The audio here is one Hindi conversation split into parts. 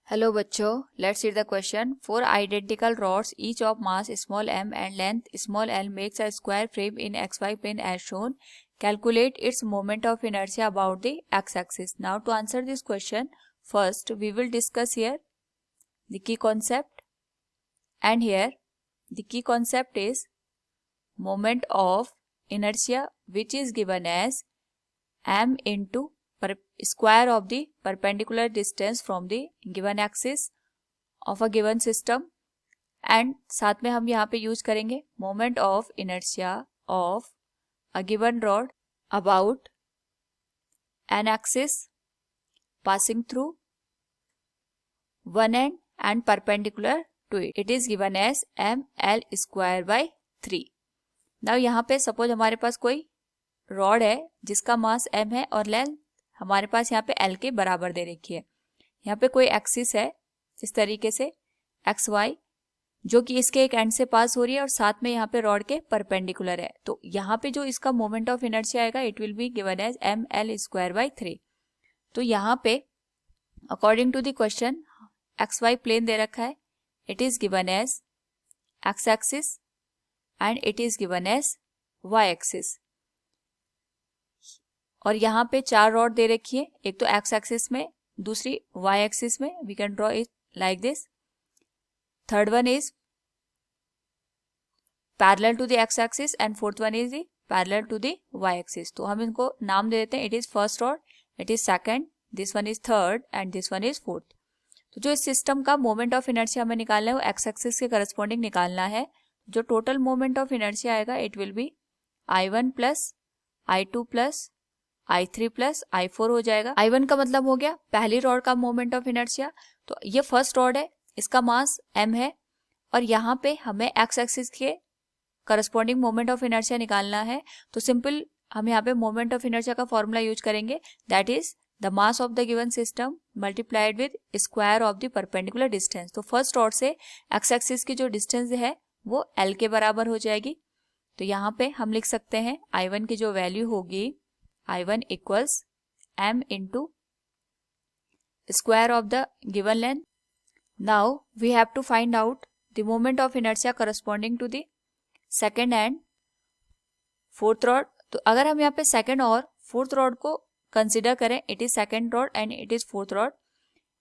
हेलो बच्चों, let's read the question. Four identical rods each of mass small m and length small l makes a square frame in xy plane as shown. Calculate its moment of inertia about the x-axis. Now to answer this question, first we will discuss here the key concept, and here the key concept is moment of inertia, which is given as m into square of the perpendicular distance from the given axis of a given system. And साथ में हम यहाँ पे यूज करेंगे moment of inertia of a given rod about an axis passing through one end and perpendicular to it. It is given as ml square by 3. Now यहाँ पे सपोज हमारे पास कोई रॉड है जिसका मास m है और लेंथ हमारे पास यहाँ पे l के बराबर दे रखी है. यहाँ पे कोई एक्सिस है इस तरीके से xy जो कि इसके एक एंड से पास हो रही है और साथ में यहाँ पे रॉड के परपेंडिकुलर है. तो यहाँ पे जो इसका मोमेंट ऑफ इनर्शिया आएगा it will be given as ml square by 3. तो यहाँ पे according to the question xy plane दे रखा है, it is given as x axis and it is given as y axis. और यहाँ पे चार रॉड दे रखी है, एक तो x एक्सिस में, दूसरी y एक्सिस में. We can draw it like this. Third one is parallel to the x axis and fourth one is parallel to the y axis. तो हम इनको नाम दे देते हैं. It is first rod, it is second, this one is third and this one is fourth. तो जो इस सिस्टम का मोमेंट ऑफ इनर्शिया हमें निकालना है वो x एक्सिस के करस्पॉन्डिंग निकालना है. जो टोटल मोमेंट ऑफ इनर्शिया आएगा it will be I1 plus I2 plus I3 plus I4 हो जाएगा. I1 का मतलब हो गया पहली रॉड का मोमेंट ऑफ इनर्शिया. तो ये फर्स्ट रॉड है, इसका मास m है और यहाँ पे हमें x एक्सिस के करस्पॉन्डिंग मोमेंट ऑफ इनर्शिया निकालना है. तो सिंपल हम यहाँ पे मोमेंट ऑफ इनर्शिया का फॉर्मूला यूज करेंगे, that is the mass of the given system multiplied with square of the perpendicular distance. तो फर्स्ट रॉड से x एक्सिस की जो डिस्टेंस है वो l के बराबर हो जाएगी. तो यहाँ पे हम लिख सकते हैं I1 की जो वैल्यू होगी I1 equals m into square of the given length. Now we have to find out the moment of inertia corresponding to the second and fourth rod. तो अगर हम यहाँ पे सेकेंड और फोर्थ रॉड को कंसिडर करें, it is second rod and it is fourth rod.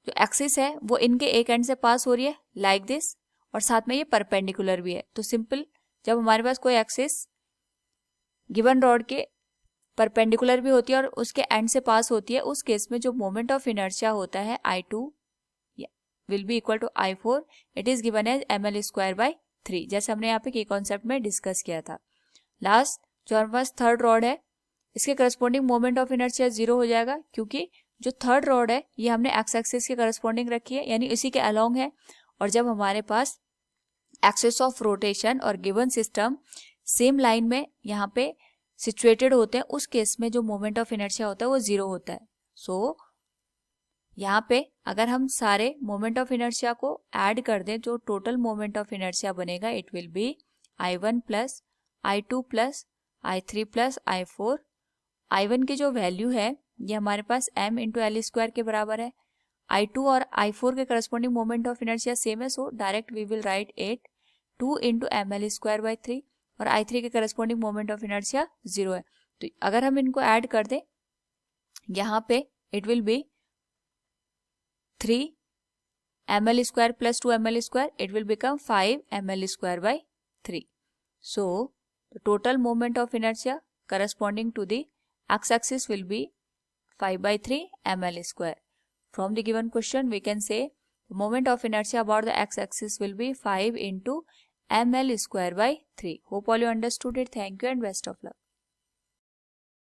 जो एक्सिस है वो इनके एक एंड से पास हो रही है लाइक दिस और साथ में ये परपेंडिकुलर भी है. तो सिंपल जब हमारे पास कोई एक्सिस गिवन रॉड के परपेंडिकुलर भी होती है और उसके एंड से पास होती है, उस केस में जो मोमेंट ऑफ इनर्शिया होता है I2 will be equal to I4. It is given as ml square by 3, जैसे हमने यहाँ पे की कॉन्सेप्ट में डिस्कस किया था. लास्ट जो हमारे पास थर्ड रॉड है, इसके करस्पॉन्डिंग मोमेंट ऑफ इनर्शिया 0 हो जाएगा क्योंकि जो थर्ड रॉड है ये हमने एक्स एक्सिस के करस्पॉन्डिंग रखी है, यानी इसी के अलोंग है. और जब हमारे पास एक्सिस ऑफ रोटेशन और गिवन सिस्टम सेम लाइन में यहाँ पे सिचुएटेड होते हैं, उस केस में जो मोमेंट ऑफ इनर्शिया होता है वो 0 होता है. सो यहाँ पे अगर हम सारे मोमेंट ऑफ इनर्शिया को ऐड कर दें, जो टोटल मोमेंट ऑफ इनर्शिया बनेगा it will be I1 plus I2 plus I3 plus I4. I1 की जो वैल्यू है ये हमारे पास m इंटू एल स्क्वायर के बराबर है. I2 और I4 के corresponding moment of inertia same है, so direct we will write 2 into ml square by 3. और I3 के करस्पॉन्डिंग मोमेंट ऑफ इनर्शिया 0 है. तो अगर हम इनको ऐड कर दें यहाँ पे it will B 3 ml square plus 2 ml square, it will become 5 ml square by 3. So the total moment of inertia corresponding to the x-axis will be 5 by 3 ml square. From the given question we can say the moment of inertia about the x-axis will be 5 into ml square by 3. Hope all you understood it. Thank you and best of luck.